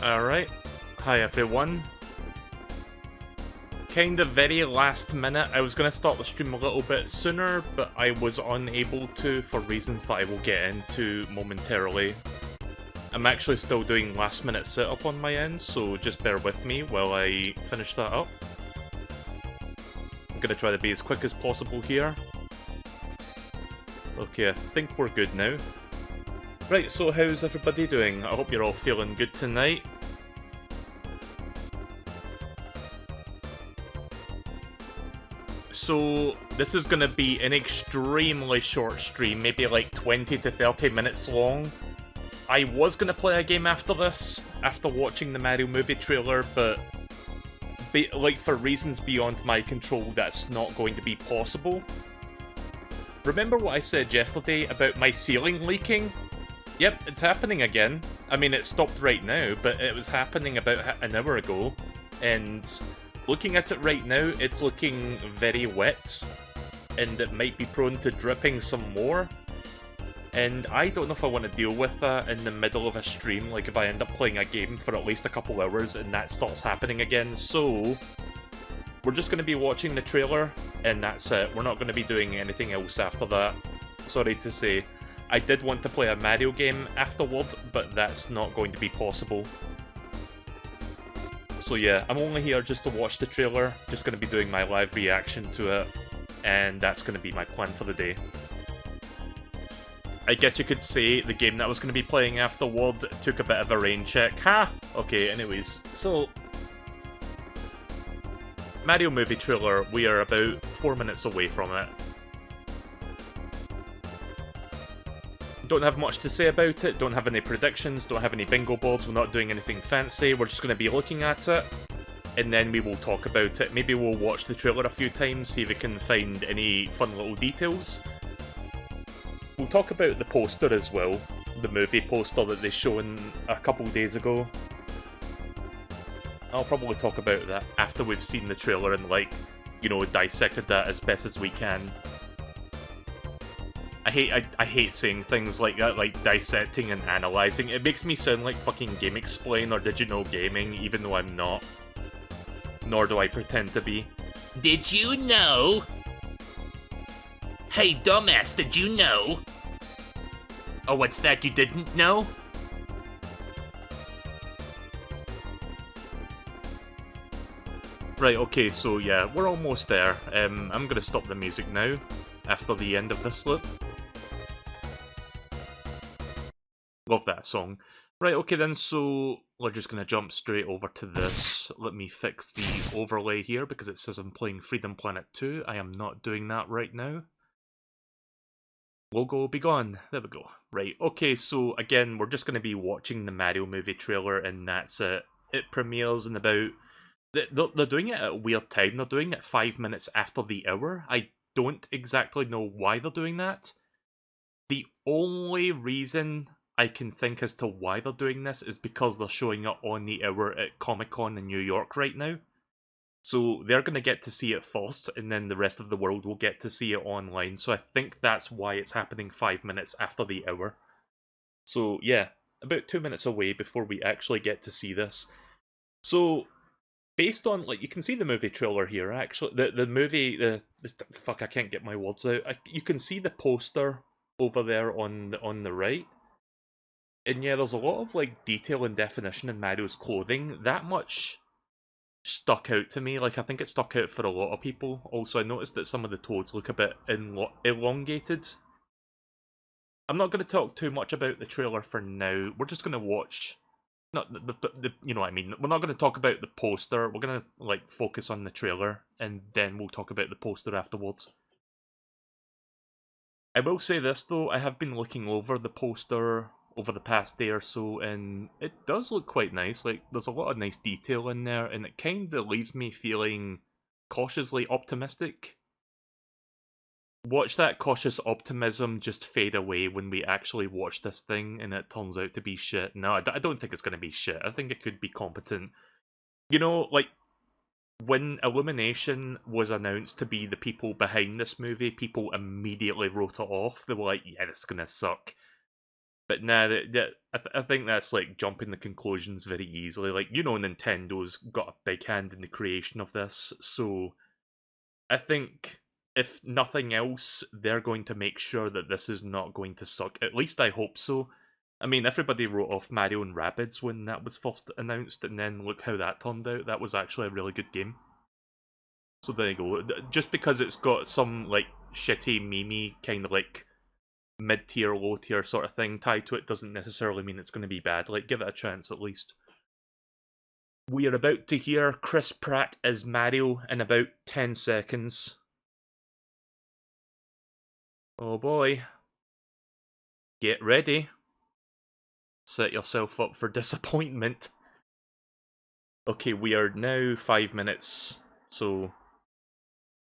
Alright. Hi everyone. Kind of very last minute. I was going to start the stream a little bit sooner, but I was unable to for reasons that I will get into momentarily. I'm actually still doing last minute setup on my end, so just bear with me while I finish that up. I'm going to try to be as quick as possible here. Okay, I think we're good now. Right, so how's everybody doing? I hope you're all feeling good tonight. So, this is going to be an extremely short stream, maybe like 20 to 30 minutes long. I was going to play a game after this, after watching the Mario movie trailer, but for reasons beyond my control, that's not going to be possible. Remember what I said yesterday about my ceiling leaking? Yep, it's happening again. I mean, it stopped right now, but it was happening about an hour ago, and looking at it right now, it's looking very wet, and it might be prone to dripping some more. And I don't know if I want to deal with that in the middle of a stream, like if I end up playing a game for at least a couple hours and that starts happening again, so we're just going to be watching the trailer, and that's it. We're not going to be doing anything else after that. Sorry to say. I did want to play a Mario game afterward, but that's not going to be possible. So yeah, I'm only here just to watch the trailer, just going to be doing my live reaction to it, and that's going to be my plan for the day. I guess you could say the game that I was going to be playing afterward took a bit of a rain check. Ha! Okay, anyways, so Mario movie trailer, we are about 4 minutes away from it. Don't have much to say about it, don't have any predictions, don't have any bingo boards, we're not doing anything fancy, we're just going to be looking at it, and then we will talk about it. Maybe we'll watch the trailer a few times, see if we can find any fun little details. We'll talk about the poster as well, the movie poster that they shown a couple days ago. I'll probably talk about that after we've seen the trailer and, like, you know, dissected that as best as we can. I hate saying things like that, like dissecting and analysing. It makes me sound like fucking Game Explain or Did You Know Gaming, even though I'm not. Nor do I pretend to be. Did you know? Hey, dumbass, did you know? Oh, what's that, you didn't know? Right, okay, so yeah, we're almost there. I'm gonna stop the music now, after the end of this loop. Love that song. Right, okay then, so we're just gonna jump straight over to this. Let me fix the overlay here, because it says I'm playing Freedom Planet 2. I am not doing that right now. Logo be gone. There we go. Right, okay, so again, we're just gonna be watching the Mario movie trailer, and that's it. It premieres in about... They're doing it at a weird time. They're doing it 5 minutes after the hour. I don't exactly know why they're doing that. The only reason I can think as to why they're doing this is because they're showing it on the hour at Comic-Con in New York right now. So they're going to get to see it first, and then the rest of the world will get to see it online. So I think that's why it's happening 5 minutes after the hour. So yeah, about 2 minutes away before we actually get to see this. So based on, like, you can see the movie trailer here, actually. The movie, fuck, I can't get my words out. You can see the poster over there on the right. And yeah, there's a lot of, like, detail and definition in Mario's clothing. That much stuck out to me. Like, I think it stuck out for a lot of people. Also, I noticed that some of the toads look a bit elongated. I'm not going to talk too much about the trailer for now. We're just going to watch... No, you know what I mean. We're not going to talk about the poster. We're going to, like, focus on the trailer, and then we'll talk about the poster afterwards. I will say this, though. I have been looking over the poster over the past day or so, and it does look quite nice. Like, there's a lot of nice detail in there, and it kind of leaves me feeling cautiously optimistic. Watch that cautious optimism just fade away when we actually watch this thing and it turns out to be shit. No, I don't think it's going to be shit. I think it could be competent. You know, like, when Illumination was announced to be the people behind this movie, people immediately wrote it off. They were like, yeah, this is going to suck. But nah, I think that's like jumping the conclusions very easily. Like, Nintendo's got a big hand in the creation of this, so I think if nothing else, they're going to make sure that this is not going to suck. At least I hope so. I mean, everybody wrote off Mario and Rabbids when that was first announced, and then look how that turned out. That was actually a really good game. So there you go. Just because it's got some, like, shitty, memey, kind of, like, mid-tier, low-tier sort of thing tied to it doesn't necessarily mean it's going to be bad. Like, give it a chance at least. We are about to hear Chris Pratt as Mario in about 10 seconds. Oh boy. Get ready. Set yourself up for disappointment. Okay, we are now 5 minutes, so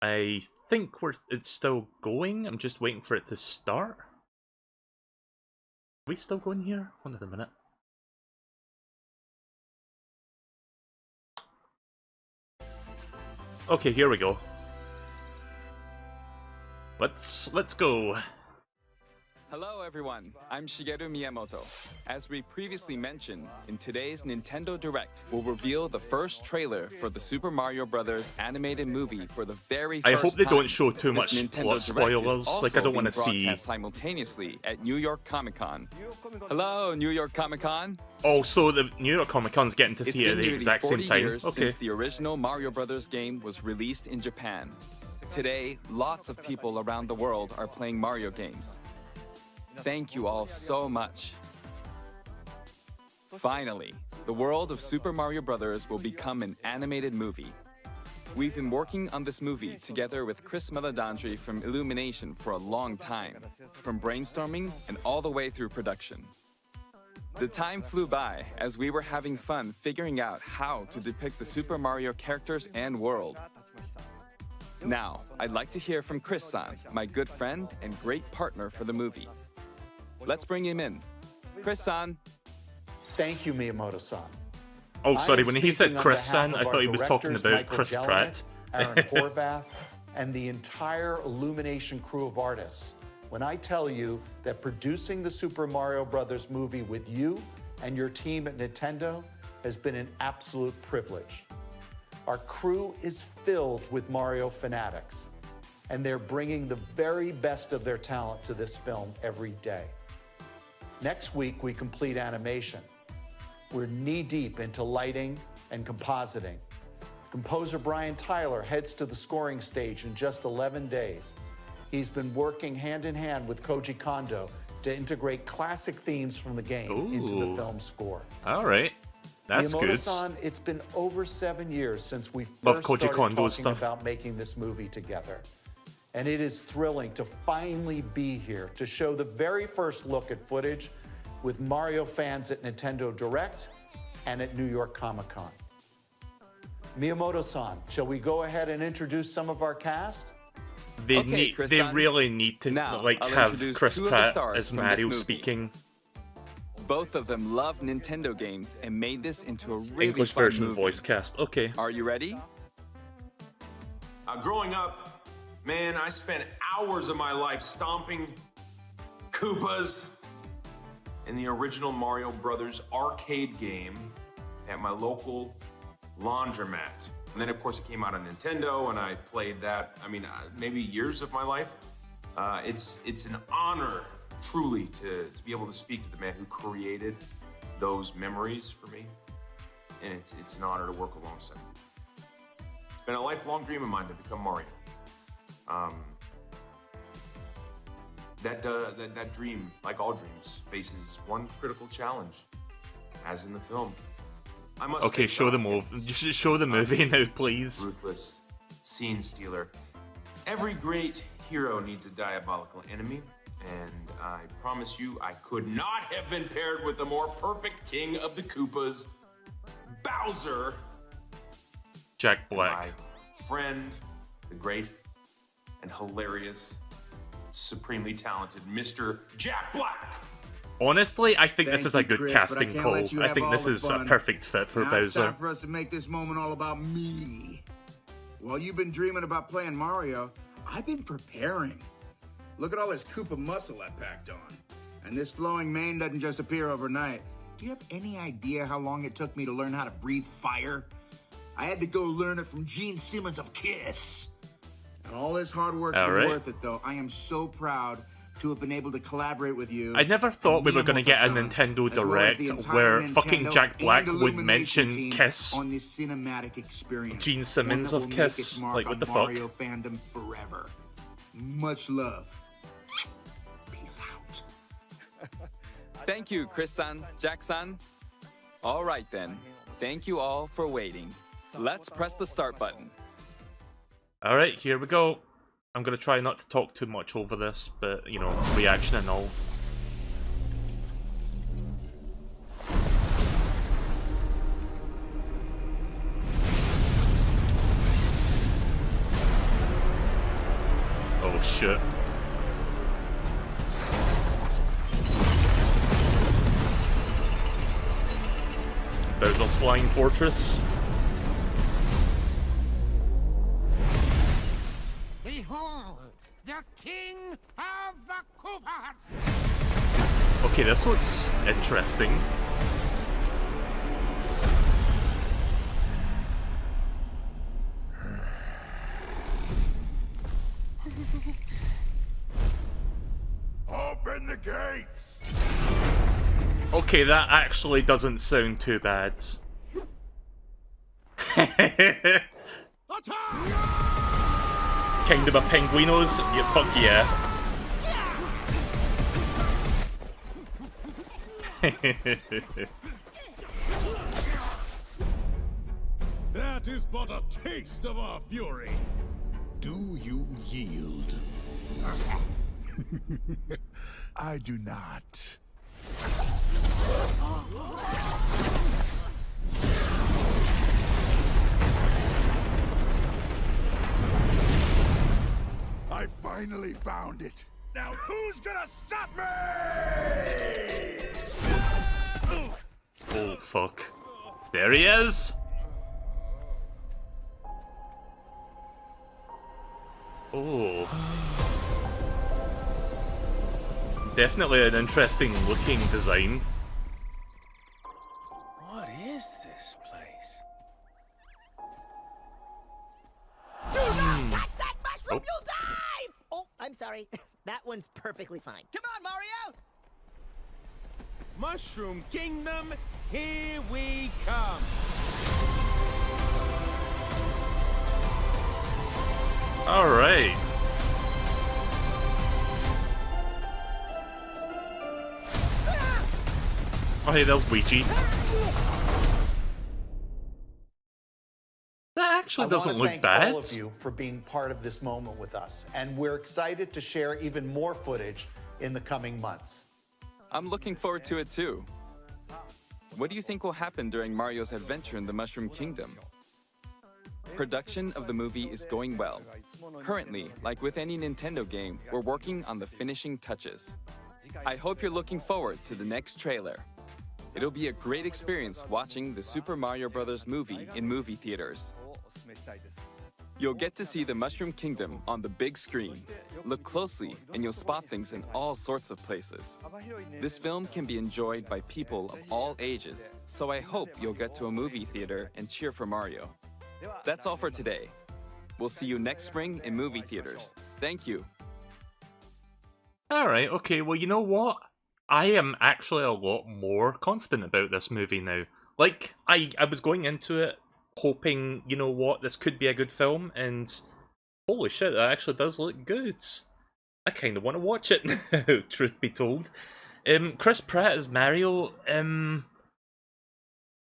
I think it's still going. I'm just waiting for it to start. Are we still going here? Hold on a minute. Okay, here we go. Let's go. Hello everyone, I'm Shigeru Miyamoto. As we previously mentioned, in today's Nintendo Direct, we'll reveal the first trailer for the Super Mario Bros. Animated movie for the very first time. I hope they don't show too much Nintendo spoilers. Like, I don't want to see simultaneously at New York Comic Con. Hello, New York Comic Con. Oh, so the New York Comic Con's getting to see it at the exact same time. Years since the original Mario Bros. Game was released in Japan. Today, lots of people around the world are playing Mario games. Thank you all so much. Finally, the world of Super Mario Bros. Will become an animated movie. We've been working on this movie together with Chris Meledandri from Illumination for a long time, from brainstorming and all the way through production. The time flew by as we were having fun figuring out how to depict the Super Mario characters and world. Now, I'd like to hear from Chris-san, my good friend and great partner for the movie. Let's bring him in. Chris-san. Thank you, Miyamoto-san. Oh, sorry, when he said Chris-san, I thought he was talking about Chris Pratt. Aaron Horvath, and the entire Illumination crew of artists when I tell you that producing the Super Mario Bros. Movie with you and your team at Nintendo has been an absolute privilege. Our crew is filled with Mario fanatics, and they're bringing the very best of their talent to this film every day. Next week, we complete animation. We're knee-deep into lighting and compositing. Composer Brian Tyler heads to the scoring stage in just 11 days. He's been working hand-in-hand with Koji Kondo to integrate classic themes from the game into the film's score. All right. That's good. Miyamoto-san, it's been over 7 years since we first started talking about making this movie together. And it is thrilling to finally be here to show the very first look at footage with Mario fans at Nintendo Direct and at New York Comic Con. Miyamoto-san, shall we go ahead and introduce some of our cast? They really need to have Chris Pratt as Mario speaking. Both of them love Nintendo games and made this into a really English fun version movie. voice cast. Okay. Are you ready? Growing up, man, I spent hours of my life stomping Koopas in the original Mario Brothers arcade game at my local laundromat. And then, of course, it came out on Nintendo, and I played that, maybe years of my life. It's an honor, truly, to be able to speak to the man who created those memories for me. And it's an honor to work alongside him. It's been a lifelong dream of mine to become Mario. That dream, like all dreams, faces one critical challenge, as in the film. I must okay, show the movie now, please. Ruthless scene stealer. Every great hero needs a diabolical enemy, and I promise you, I could not have been paired with the more perfect king of the Koopas, Bowser. Jack Black. My friend, the great and hilarious, supremely talented Mr. Jack Black. Honestly, I think this is a good casting call. I think this is a perfect fit for Bowser. It's time for us to make this moment all about me. While you've been dreaming about playing Mario, I've been preparing. Look at all this Koopa muscle I packed on. And this flowing mane doesn't just appear overnight. Do you have any idea how long it took me to learn how to breathe fire? I had to go learn it from Gene Simmons of Kiss. And all this hard work's been worth it, though. I am so proud to have been able to collaborate with you. I never thought we were going to get a Nintendo Direct where fucking Jack Black would mention Kiss. On this cinematic experience. Gene Simmons of Kiss. Like, what the fuck? Mario fandom forever. Much love. Peace out. Thank you, Chris-san, Jack-san. All right then. Thank you all for waiting. Let's press the start button. Alright, here we go. I'm going to try not to talk too much over this, but, you know, reaction and all. Oh shit. Bowser's Flying Fortress. Behold, the king of the Koopas! Okay, this looks interesting. Open the gates! Okay, that actually doesn't sound too bad. Kingdom of Penguinos? Yeah, fuck yeah. That is but a taste of our fury. Do you yield? I do not. I finally found it. Now who's gonna stop me? Oh fuck. There he is! Oh. Definitely an interesting looking design. What is this place? Do not touch that mushroom, you'll die! Oh, I'm sorry. That one's perfectly fine. Come on, Mario! Mushroom Kingdom, here we come. Alright. Oh hey, there's Ouija. That actually doesn't look thank bad. all of you for being part of this moment with us, and we're excited to share even more footage in the coming months. I'm looking forward to it too. What do you think will happen during Mario's adventure in the Mushroom Kingdom? Production of the movie is going well. Currently, like with any Nintendo game, we're working on the finishing touches. I hope you're looking forward to the next trailer. It'll be a great experience watching the Super Mario Bros. Movie in movie theaters. You'll get to see the Mushroom Kingdom on the big screen. Look closely and you'll spot things in all sorts of places. This film can be enjoyed by people of all ages, so I hope you'll get to a movie theater and cheer for Mario. That's all for today. We'll see you next spring in movie theaters. Thank you. Alright, okay, well you know what? I am actually a lot more confident about this movie now. Like, I was going into it hoping, you know what, this could be a good film, and holy shit, that actually does look good. I kind of want to watch it now, truth be told. Chris Pratt as Mario,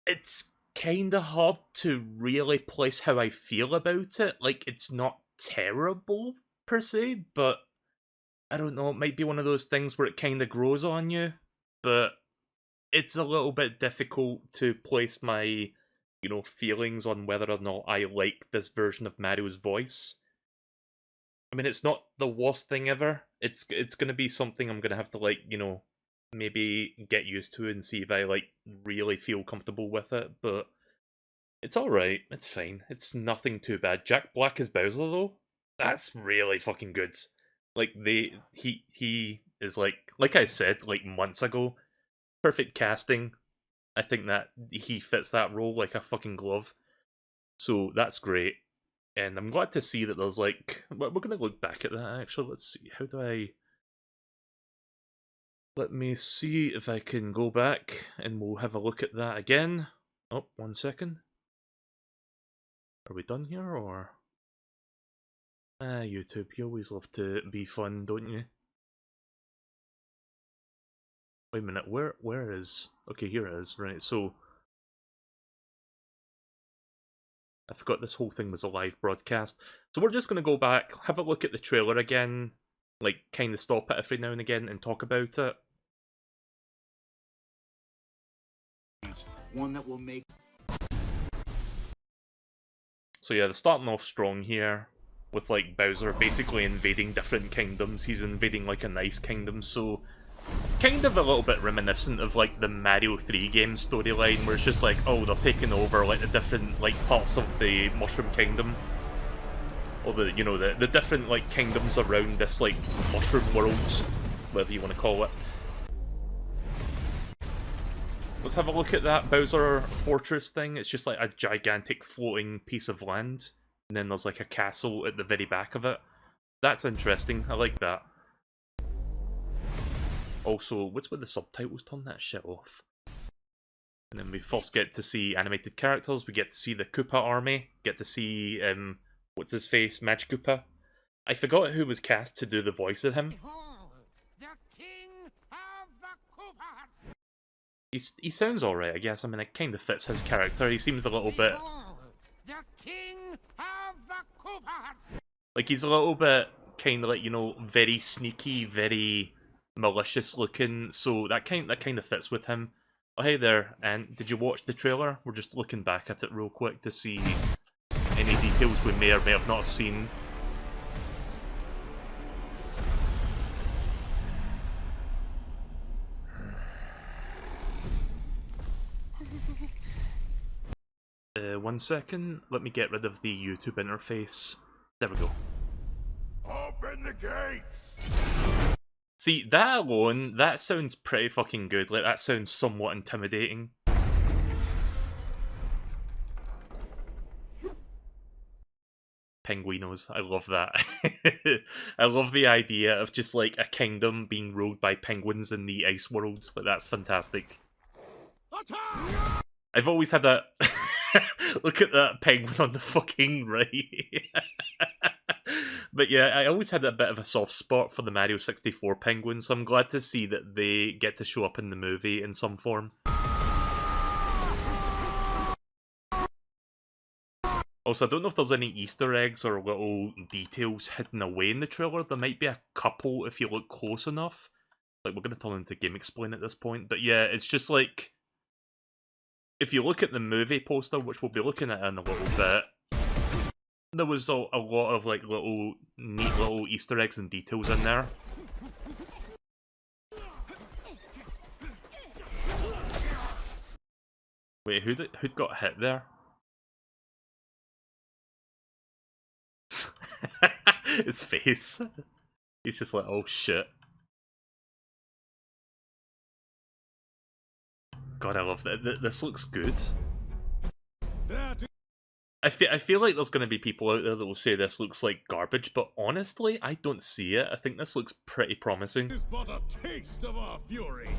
it's kind of hard to really place how I feel about it. Like, it's not terrible, per se, but I don't know, it might be one of those things where it kind of grows on you, but it's a little bit difficult to place my, you know, feelings on whether or not I like this version of Mario's voice. I mean, it's not the worst thing ever. It's going to be something I'm going to have to, like, you know, maybe get used to and see if I, like, really feel comfortable with it, but it's alright, it's fine. It's nothing too bad. Jack Black as Bowser, though? That's really fucking good. Like, he is like I said, like months ago, perfect casting. I think that he fits that role like a fucking glove. So that's great. And I'm glad to see that there's like, we're going to look back at that actually. Let's see, how do I... Let me see if I can go back and we'll have a look at that again. Oh, 1 second. Are we done here or... YouTube, you always love to be fun, don't you? Wait a minute, where is... Okay, here it is, right, so... I forgot this whole thing was a live broadcast. So we're just going to go back, have a look at the trailer again, like, kind of stop it every now and again and talk about it. One that will make... So yeah, they're starting off strong here, with, like, Bowser basically invading different kingdoms. He's invading, like, a nice kingdom, so... Kind of a little bit reminiscent of, like, the Mario 3 game storyline, where it's just like, oh, they're taking over, like, the different, like, parts of the Mushroom Kingdom. Or the, you know, the different, like, kingdoms around this, like, Mushroom World, whatever you want to call it. Let's have a look at that Bowser Fortress thing. It's just, like, a gigantic floating piece of land. And then there's, like, a castle at the very back of it. That's interesting. I like that. Also, what's with the subtitles? Turn that shit off. And then we first get to see animated characters. We get to see the Koopa army. Get to see, what's his face? Magic Koopa. I forgot who was cast to do the voice of him. Behold, the king of the Koopas! He sounds alright, I guess. I mean, it kind of fits his character. He seems a little bit... Behold, the king of the Koopas! Like, he's a little bit kind of like, you know, very sneaky, very... malicious looking, so that kind of fits with him. Oh, hey there, and did you watch the trailer? We're just looking back at it real quick to see any details we may or may have not seen. One second, let me get rid of the YouTube interface. There we go. Open the gates! See, that alone, that sounds pretty fucking good. Like, that sounds somewhat intimidating. Penguinos, I love that. I love the idea of just, like, a kingdom being ruled by penguins in the ice world. Like, that's fantastic. Attack! I've always had that... Look at that penguin on the fucking right. But yeah, I always had a bit of a soft spot for the Mario 64 penguins, so I'm glad to see that they get to show up in the movie in some form. Also, I don't know if there's any Easter eggs or little details hidden away in the trailer. There might be a couple if you look close enough. Like, we're going to turn into Game Explain at this point. But yeah, it's just like... If you look at the movie poster, which we'll be looking at in a little bit, there was a lot of, like, neat little Easter eggs and details in there. Wait, who'd got hit there? His face. He's just like, oh shit. God, I love that. This looks good. I feel like there's going to be people out there that will say this looks like garbage, but honestly, I don't see it. I think this looks pretty promising. Is but a taste of our fury.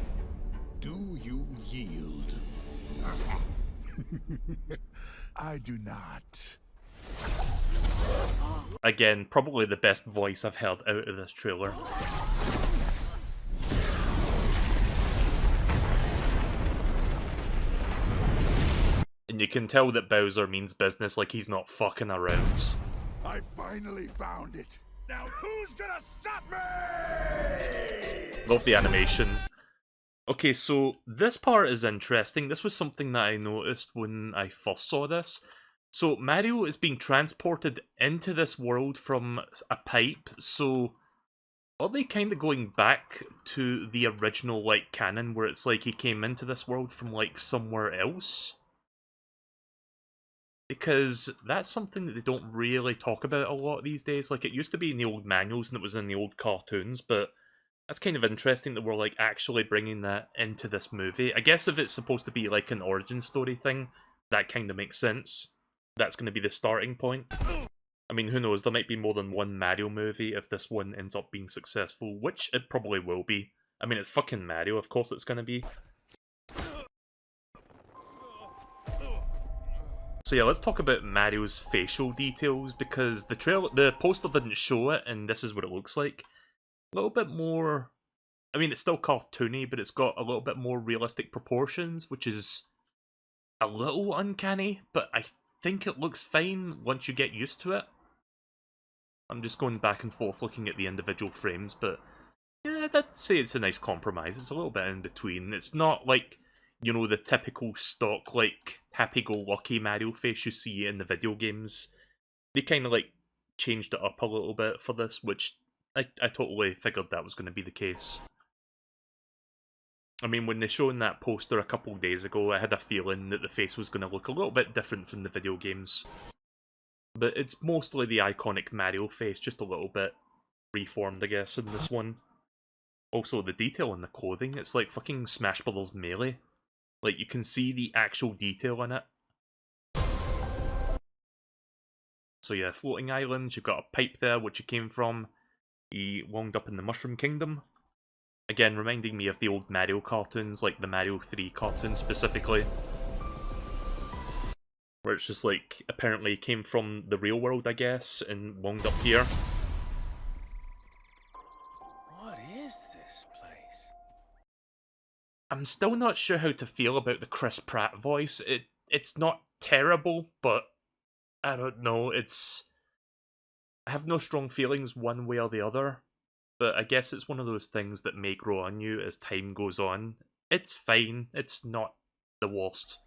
Do you yield? I do not. Again, probably the best voice I've heard out of this trailer. And you can tell that Bowser means business, like he's not fucking around. I finally found it. Now who's gonna stop me? Love the animation. Okay, so this part is interesting. This was something that I noticed when I first saw this. So Mario is being transported into this world from a pipe, so are they kind of going back to the original, like, canon, where it's like he came into this world from, like, somewhere else? Because that's something that they don't really talk about a lot these days. Like, it used to be in the old manuals and it was in the old cartoons, but That's kind of interesting that we're like actually bringing that into this movie. I guess if it's supposed to be like an origin story thing, that kind of makes sense. That's going to be the starting point. I mean, who knows? There might be more than one Mario movie if this one ends up being successful, which it probably will be. I mean, it's fucking Mario, of course it's going to be. So yeah, let's talk about Mario's facial details, because the poster didn't show it, and this is what it looks like. A little bit more... I mean, it's still cartoony, but it's got a little bit more realistic proportions, which is a little uncanny, but I think it looks fine once you get used to it. I'm just going back and forth looking at the individual frames, but yeah, I'd say it's a nice compromise. It's a little bit in between. It's not like, you know, the typical stock, like, happy-go-lucky Mario face you see in the video games. They kind of, like, changed it up a little bit for this, which I totally figured that was going to be the case. I mean, when they showed that poster a couple of days ago, I had a feeling that the face was going to look a little bit different from the video games. But it's mostly the iconic Mario face, just a little bit reformed, I guess, in this one. Also, the detail in the clothing, it's like fucking Smash Bros. Melee. Like, you can see the actual detail in it. So yeah, floating islands, you've got a pipe there, which he came from. He wound up in the Mushroom Kingdom. Again, reminding me of the old Mario cartoons, like the Mario 3 cartoon specifically. Where it's just like, apparently came from the real world, I guess, and wound up here. What is this place? I'm still not sure how to feel about the Chris Pratt voice. It's not terrible, but I don't know, I have no strong feelings one way or the other. But I guess it's one of those things that may grow on you as time goes on. It's fine, it's not the worst.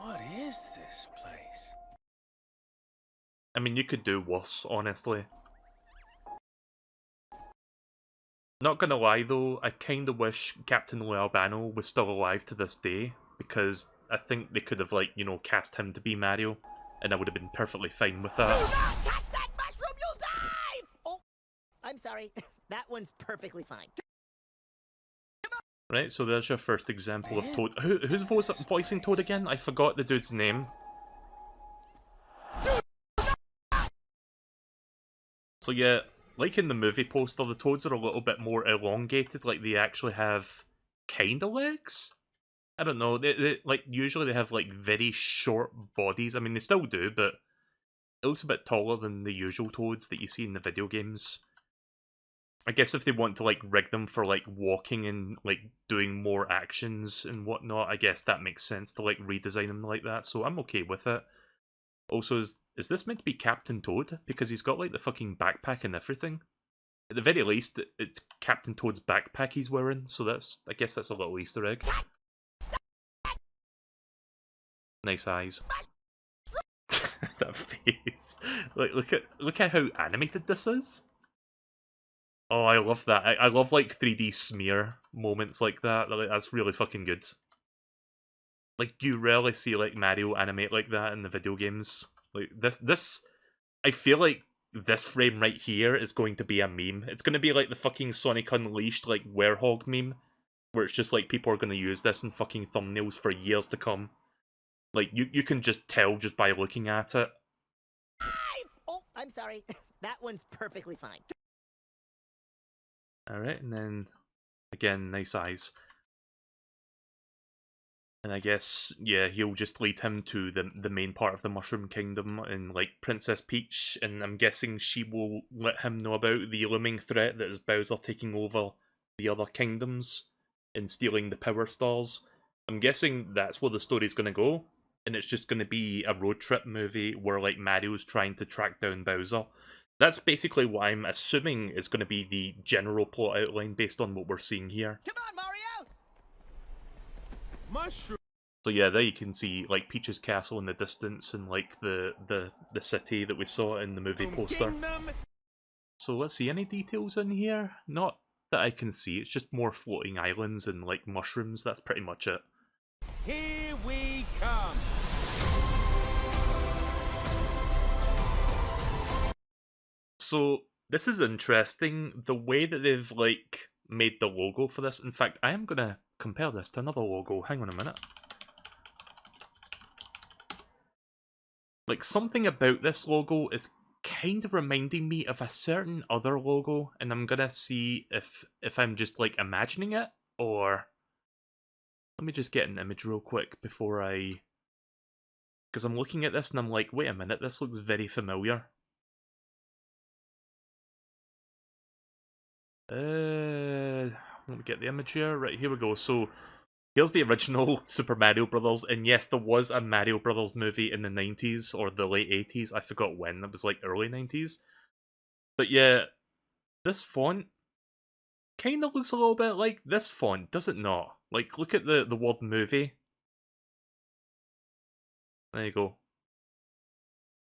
What is this place? I mean, you could do worse, honestly. Not gonna lie though, I kinda wish Captain Lou Albano was still alive to this day, because I think they could have, like, you know, cast him to be Mario, and I would have been perfectly fine with that. Do not touch that mushroom, you'll die! Oh, I'm sorry. That one's perfectly fine. Right, so there's your first example of Toad. Who's voicing Toad again? I forgot the dude's name. So yeah, like in the movie poster, the Toads are a little bit more elongated, like they actually have kinda legs? I don't know, they like, usually they have like very short bodies. I mean, they still do, but it looks a bit taller than the usual Toads that you see in the video games. I guess if they want to, like, rig them for, like, walking and, like, doing more actions and whatnot, I guess that makes sense to, like, redesign them like that, so I'm okay with it. Also, is this meant to be Captain Toad? Because he's got, like, the fucking backpack and everything. At the very least, it's Captain Toad's backpack he's wearing, so I guess that's a little Easter egg. Nice eyes. That face. Like, look at how animated this is. Oh, I love that. I love, like, 3D smear moments like that. That's really fucking good. Like, you rarely see, like, Mario animate like that in the video games. Like, this... I feel like this frame right here is going to be a meme. It's gonna be like the fucking Sonic Unleashed, like, Werehog meme. Where it's just like, people are gonna use this in fucking thumbnails for years to come. Like, you can just tell just by looking at it. Oh, I'm sorry. That one's perfectly fine. Alright, and then, again, nice eyes. And I guess, yeah, he'll just lead him to the main part of the Mushroom Kingdom, and, like, Princess Peach, and I'm guessing she will let him know about the looming threat that is Bowser taking over the other kingdoms and stealing the Power Stars. I'm guessing that's where the story's gonna go, and it's just gonna be a road trip movie where, like, Mario's trying to track down Bowser. That's basically what I'm assuming is going to be the general plot outline based on what we're seeing here. Come on, Mario! Mushroom. So yeah, there you can see, like, Peach's castle in the distance and, like, the city that we saw in the movie poster. Kingdom. So let's see, any details in here? Not that I can see, it's just more floating islands and, like, mushrooms, that's pretty much it. Here we come. So, This is interesting. The way that they've like made the logo for this. In fact, I am gonna compare this to another logo. Hang on a minute. Like, something about this logo is kind of reminding me of a certain other logo, and I'm gonna see if I'm just like imagining it, or let me just get an image real quick before I, because I'm looking at this and I'm like, wait a minute, this looks very familiar. Let me get the image here. Right, here we go. So here's the original Super Mario Brothers, and yes, there was a Mario Brothers movie in the 90s or the late 80s. I forgot when. It was like early 90s. But yeah, this font kind of looks a little bit like this font, does it not? Like, look at the word movie. There you go.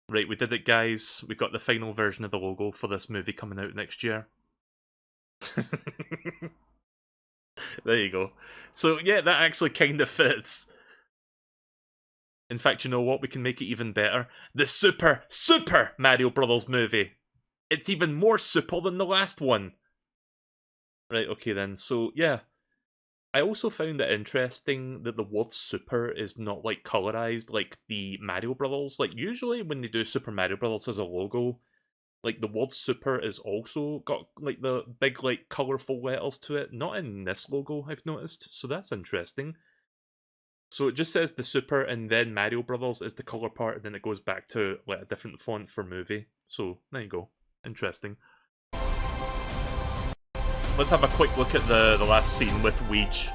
Right, we did it, guys. We got the final version of the logo for this movie coming out next year. There you go. So, yeah, that actually kind of fits. In fact, you know what? We can make it even better. The Super Mario Brothers movie. It's even more super than the last one. Right, okay then. So, yeah. I also found it interesting that the word super is not like colorized like the Mario Brothers. Like, usually when they do Super Mario Brothers as a logo, like the word super is also got like the big like colorful letters to it. Not in this logo, I've noticed. So that's interesting. So it just says the super and then Mario Brothers is the color part, and then it goes back to like a different font for movie. So there you go. Interesting. Let's have a quick look at the last scene with Weege.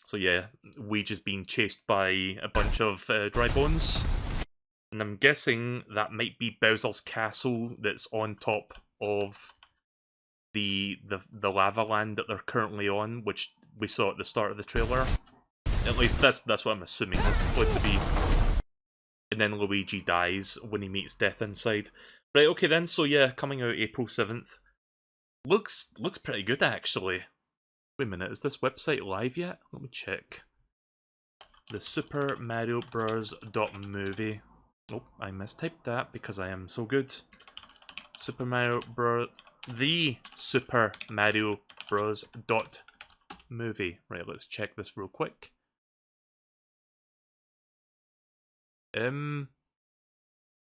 So yeah, Weege is being chased by a bunch of dry bones. And I'm guessing that might be Bowser's castle that's on top of the lava land that they're currently on, which we saw at the start of the trailer. At least that's what I'm assuming it's supposed to be. And then Luigi dies when he meets death inside. Right, okay then, so yeah, coming out April 7th. Looks pretty good actually. Wait a minute, is this website live yet? Let me check. The Super Mario Bros. Movie. Oh, I mistyped that because I am so good. Super Mario Bros. The Super Mario Bros. Movie. Right, let's check this real quick.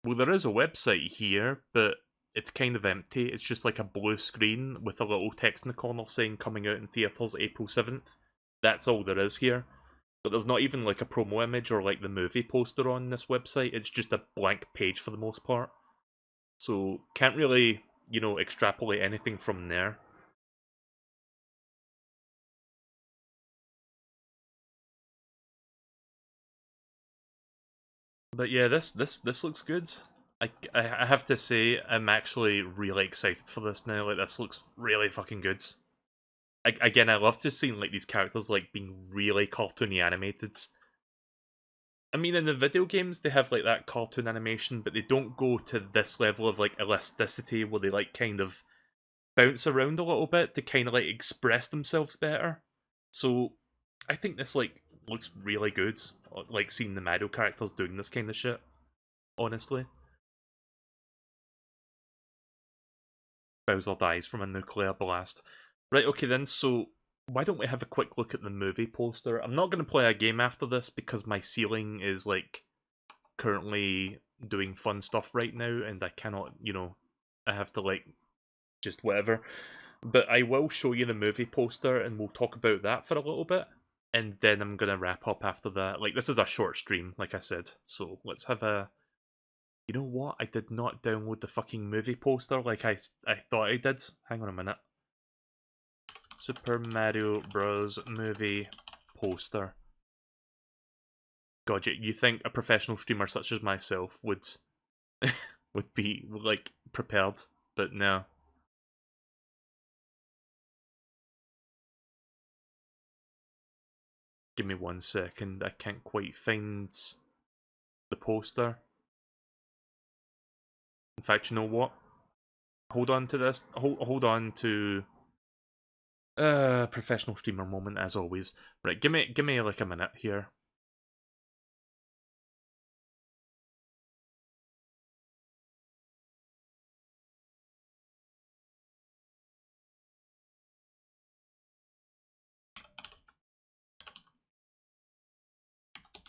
Well, there is a website here, but it's kind of empty. It's just like a blue screen with a little text in the corner saying coming out in theaters April 7th. That's all there is here. But there's not even like a promo image or like the movie poster on this website. It's just a blank page for the most part. So can't really, you know, extrapolate anything from there. But yeah, this looks good. I have to say, I'm actually really excited for this now. Like, this looks really fucking good. Again, I love just seeing like these characters like being really cartoony animated. I mean, in the video games, they have like that cartoon animation, but they don't go to this level of like elasticity where they like kind of bounce around a little bit to kind of like express themselves better. So I think this like looks really good. Like seeing the Mario characters doing this kind of shit. Honestly, Bowser dies from a nuclear blast. Right, okay then. So why don't we have a quick look at the movie poster? I'm not going to play a game after this because my ceiling is like currently doing fun stuff right now, and I cannot, you know, I have to like just whatever. But I will show you the movie poster and we'll talk about that for a little bit. And then I'm going to wrap up after that. Like, this is a short stream, like I said. So let's have a... You know what? I did not download the fucking movie poster like I thought I did. Hang on a minute. Super Mario Bros. Movie poster. God, you think a professional streamer such as myself would would be, like, prepared. But no. Give me 1 second, I can't quite find the poster. In fact, you know what? Hold on to this. Hold on to professional streamer moment as always. Right, give me like a minute here.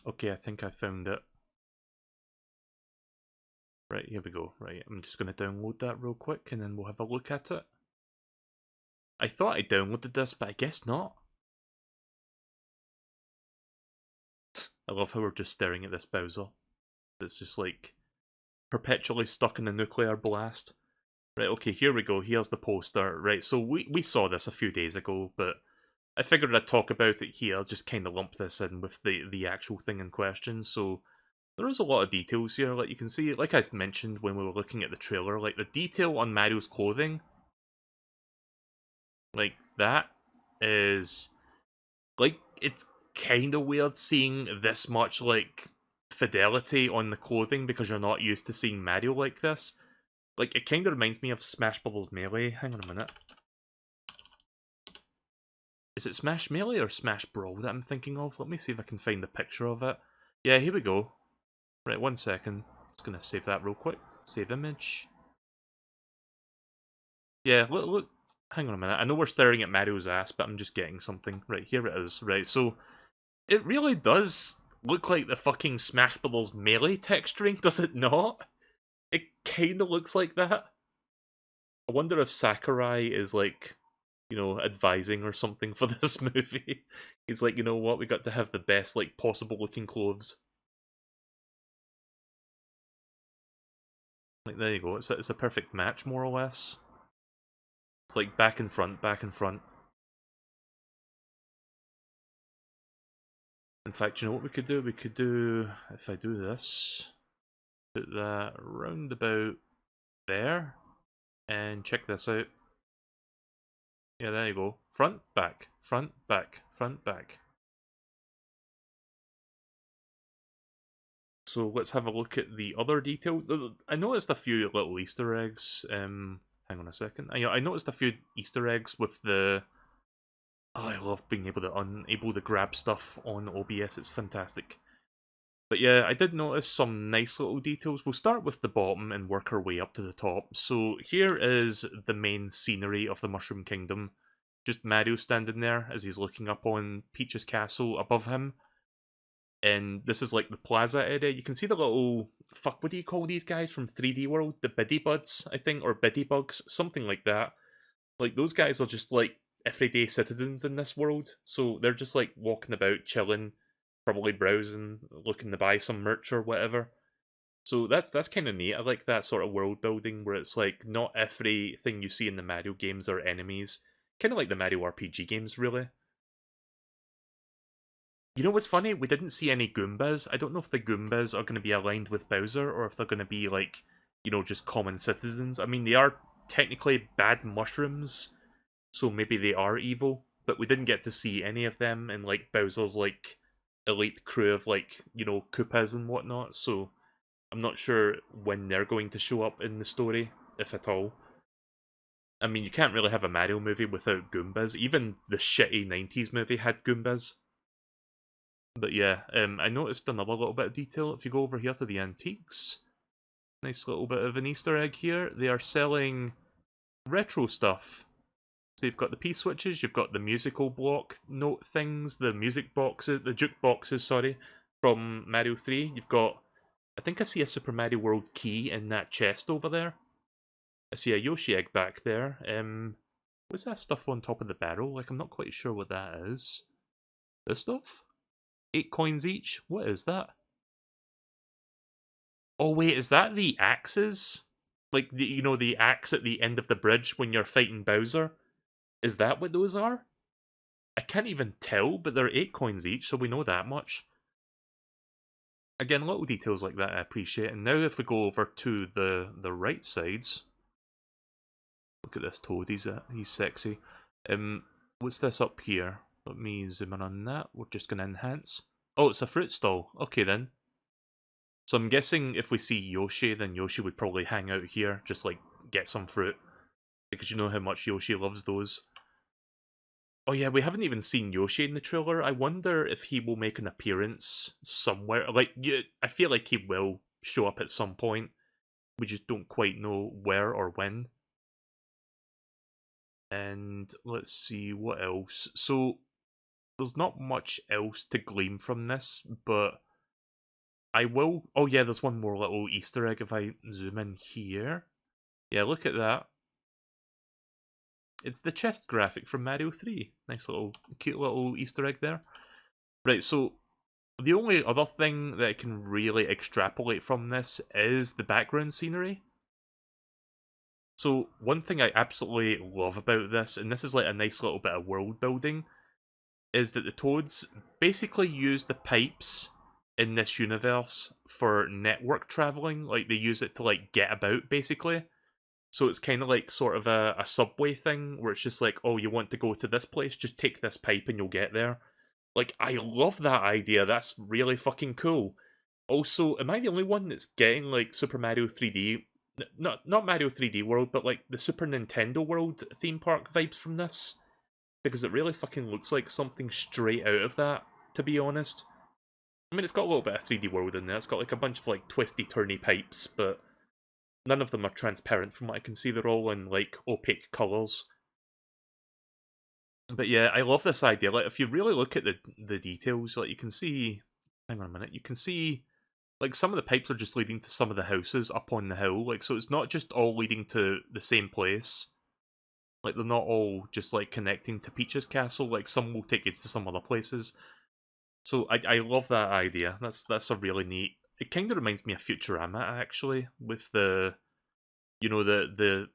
Okay, I think I found it. Right, here we go. Right, I'm just going to download that real quick and then we'll have a look at it. I thought I downloaded this, but I guess not. I love how we're just staring at this Bowser. It's just like perpetually stuck in the nuclear blast. Right, okay, here we go. Here's the poster. Right, so we saw this a few days ago, but I figured I'd talk about it here, just kind of lump this in with the actual thing in question. So there is a lot of details here, like you can see. Like I mentioned when we were looking at the trailer, like the detail on Mario's clothing, like that is like it's kind of weird seeing this much like fidelity on the clothing because you're not used to seeing Mario like this. Like it kind of reminds me of Smash Bros. Melee. Hang on a minute. Is it Smash Melee or Smash Brawl that I'm thinking of? Let me see if I can find a picture of it. Yeah, here we go. Right, 1 second. Just gonna save that real quick. Save image. Yeah, look. Hang on a minute. I know we're staring at Mario's ass, but I'm just getting something. Right, here it is. Right, so it really does look like the fucking Smash Bros. Melee texturing, does it not? It kind of looks like that. I wonder if Sakurai is like, you know, advising or something for this movie. He's like, you know what, we got to have the best, like, possible looking clothes. Like, there you go, it's a perfect match, more or less. It's like back and front, back and front. In fact, you know what we could do? We could do, if I do this, put that round about there, and check this out. Yeah, there you go. Front, back, front, back, front, back. So let's have a look at the other details. I noticed a few little Easter eggs. Hang on a second. I noticed a few Easter eggs with the. Oh, I love being able to grab stuff on OBS. It's fantastic. But yeah, I did notice some nice little details. We'll start with the bottom and work our way up to the top. So here is the main scenery of the Mushroom Kingdom. Just Mario standing there as he's looking up on Peach's castle above him. And this is like the plaza area. You can see the little fuck. What do you call these guys from 3D World? The Biddy Buds, I think, or Biddy Bugs, something like that. Like those guys are just like everyday citizens in this world, so they're just like walking about, chilling, probably browsing, looking to buy some merch or whatever. So that's kind of neat. I like that sort of world building where it's like not everything you see in the Mario games are enemies. Kind of like the Mario RPG games, really. You know what's funny? We didn't see any Goombas. I don't know if the Goombas are going to be aligned with Bowser or if they're going to be like, you know, just common citizens. I mean, they are technically bad mushrooms, so maybe they are evil, but we didn't get to see any of them in like Bowser's like elite crew of like, you know, Koopas and whatnot, so I'm not sure when they're going to show up in the story, if at all. I mean, you can't really have a Mario movie without Goombas. Even the shitty 90s movie had Goombas. But yeah, I noticed another little bit of detail. If you go over here to the antiques, nice little bit of an Easter egg here. They are selling retro stuff. So you've got the P-switches, you've got the musical block note things, the music boxes, the jukeboxes, sorry, from Mario 3. You've got, I think I see a Super Mario World key in that chest over there. I see a Yoshi egg back there. What's that stuff on top of the barrel? Like, I'm not quite sure what that is. This stuff? 8 coins each? What is that? Oh wait, is that the axes? Like, you know, the axe at the end of the bridge when you're fighting Bowser? Is that what those are? I can't even tell, but they're 8 coins each, so we know that much. Again, little details like that I appreciate. And now if we go over to the right sides... Look at this Toad, he's sexy. What's this up here? Let me zoom in on that. We're just going to enhance. Oh, it's a fruit stall. Okay then. So I'm guessing if we see Yoshi, then Yoshi would probably hang out here, just like get some fruit. Because you know how much Yoshi loves those. Oh yeah, we haven't even seen Yoshi in the trailer. I wonder if he will make an appearance somewhere. Like, I feel like he will show up at some point. We just don't quite know where or when. And let's see, what else? So, there's not much else to glean from this, but I will... Oh yeah, there's one more little Easter egg if I zoom in here. Yeah, look at that. It's the chest graphic from Mario 3. Nice little, cute little Easter egg there. Right, so the only other thing that I can really extrapolate from this is the background scenery. So one thing I absolutely love about this, and this is like a nice little bit of world building, is that the Toads basically use the pipes in this universe for network traveling. Like, they use it to, like, get about, basically. So it's kind of like sort of a subway thing, where it's just like, oh, you want to go to this place? Just take this pipe and you'll get there. Like, I love that idea. That's really fucking cool. Also, am I the only one that's getting, like, Super Mario 3D... Not Mario 3D World, but, like, the Super Nintendo World theme park vibes from this? Because it really fucking looks like something straight out of that, to be honest. I mean, it's got a little bit of 3D World in there. It's got, like, a bunch of, like, twisty-turny pipes, but none of them are transparent from what I can see. They're all in, like, opaque colours. But yeah, I love this idea. Like, if you really look at the details, like, you can see... Hang on a minute. You can see... Like, some of the pipes are just leading to some of the houses up on the hill. Like, so it's not just all leading to the same place. Like, they're not all just, like, connecting to Peach's castle. Like, some will take you to some other places. So, I love that idea. That's a really neat... It kind of reminds me of Futurama, actually, with the... You know, the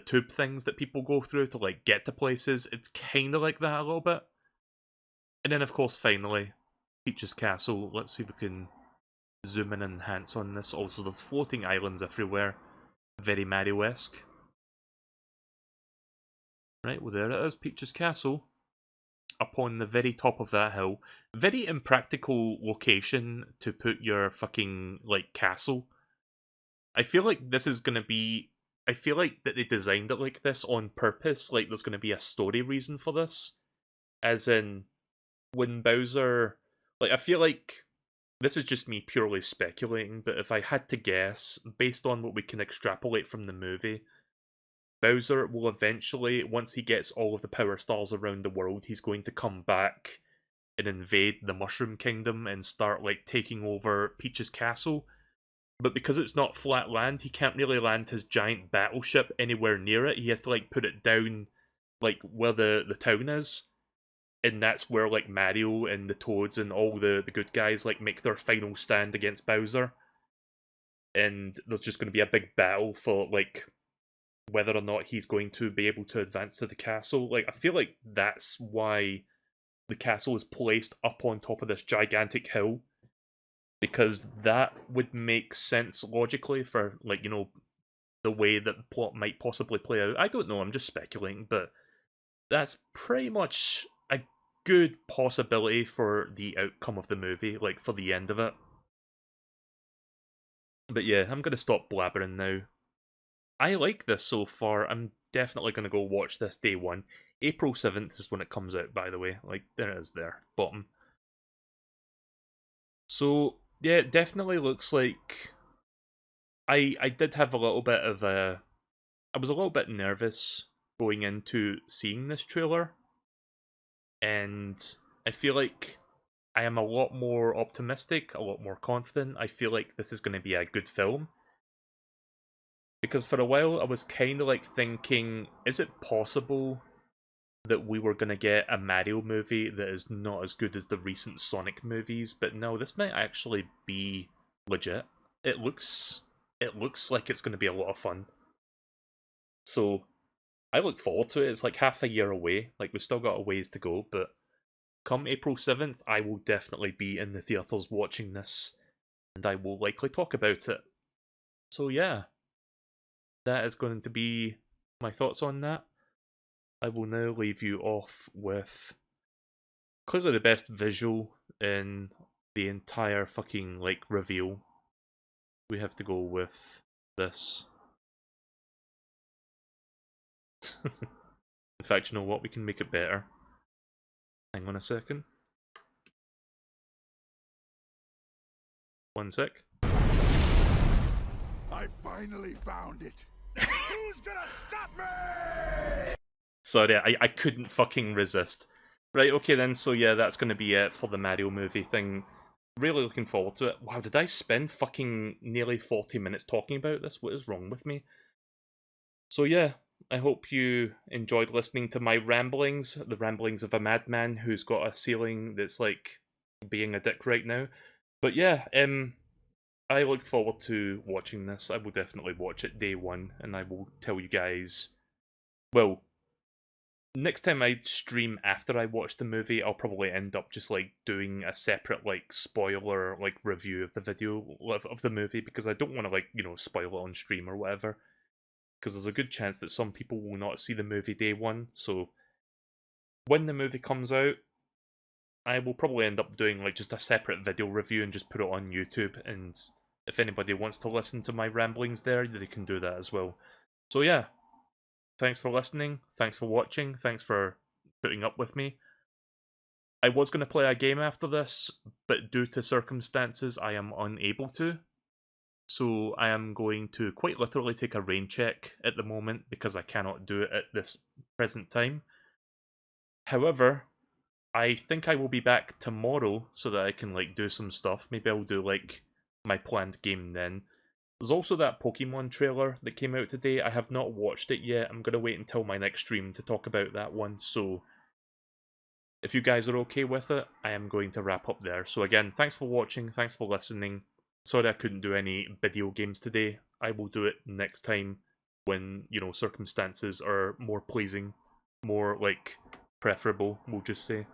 tube things that people go through to, like, get to places. It's kind of like that a little bit. And then, of course, finally, Peach's castle. Let's see if we can zoom in and enhance on this. Also, there's floating islands everywhere. Very Mario-esque. Right, well, there it is, Peach's castle. Up on the very top of that hill. Very impractical location to put your fucking, like, castle. I feel like this is gonna be... I feel like that they designed it like this on purpose. Like, there's gonna be a story reason for this. As in, when Bowser... Like, I feel like... This is just me purely speculating, but if I had to guess, based on what we can extrapolate from the movie, Bowser will eventually, once he gets all of the Power Stars around the world, he's going to come back and invade the Mushroom Kingdom and start, like, taking over Peach's castle. But because it's not flat land, he can't really land his giant battleship anywhere near it. He has to, like, put it down, like, where the town is. And that's where, like, Mario and the Toads and all the good guys, like, make their final stand against Bowser. And there's just going to be a big battle for, like, whether or not he's going to be able to advance to the castle. Like, I feel like that's why the castle is placed up on top of this gigantic hill. Because that would make sense logically for, like, you know, the way that the plot might possibly play out. I don't know, I'm just speculating, but that's pretty much a good possibility for the outcome of the movie, like, for the end of it. But yeah, I'm going to stop blabbering now. I like this so far. I'm definitely going to go watch this day one. April 7th is when it comes out, by the way. Like, there it is there, bottom. So, yeah, it definitely looks like... I did have a little bit of a... I was a little bit nervous going into seeing this trailer. And I feel like I am a lot more optimistic, a lot more confident. I feel like this is going to be a good film. Because for a while I was kind of like thinking, is it possible that we were going to get a Mario movie that is not as good as the recent Sonic movies? But no, this might actually be legit. It looks like it's going to be a lot of fun. So I look forward to it. It's like half a year away. Like, we've still got a ways to go, but come April 7th, I will definitely be in the theatres watching this, and I will likely talk about it. So yeah, that is going to be my thoughts on that. I will now leave you off with clearly the best visual in the entire fucking, like, reveal. We have to go with this. In fact, you know what? We can make it better. Hang on a second. One sec. I finally found it. Who's gonna stop me? Sorry, I couldn't fucking resist. Right, okay then, so yeah, that's going to be it for the Mario movie thing. Really looking forward to it. Wow, did I spend fucking nearly 40 minutes talking about this? What is wrong with me? So yeah, I hope you enjoyed listening to my ramblings, the ramblings of a madman who's got a ceiling that's like being a dick right now. But yeah, I look forward to watching this. I will definitely watch it day one, and I will tell you guys. Well, next time I stream after I watch the movie, I'll probably end up just like doing a separate like spoiler like review of the video of the movie, because I don't want to like, you know, spoil it on stream or whatever. Because there's a good chance that some people will not see the movie day one. So when the movie comes out, I will probably end up doing like just a separate video review and just put it on YouTube. And if anybody wants to listen to my ramblings there, they can do that as well. So yeah, thanks for listening, thanks for watching, thanks for putting up with me. I was going to play a game after this, but due to circumstances, I am unable to. So I am going to quite literally take a rain check at the moment because I cannot do it at this present time. However, I think I will be back tomorrow so that I can like do some stuff. Maybe I'll do like my planned game then. There's also that Pokemon trailer that came out today. I have not watched it yet. I'm going to wait until my next stream to talk about that one. So if you guys are okay with it, I am going to wrap up there. So again, thanks for watching, thanks for listening. Sorry I couldn't do any video games today. I will do it next time when, you know, circumstances are more pleasing, more, like, preferable, we'll just say.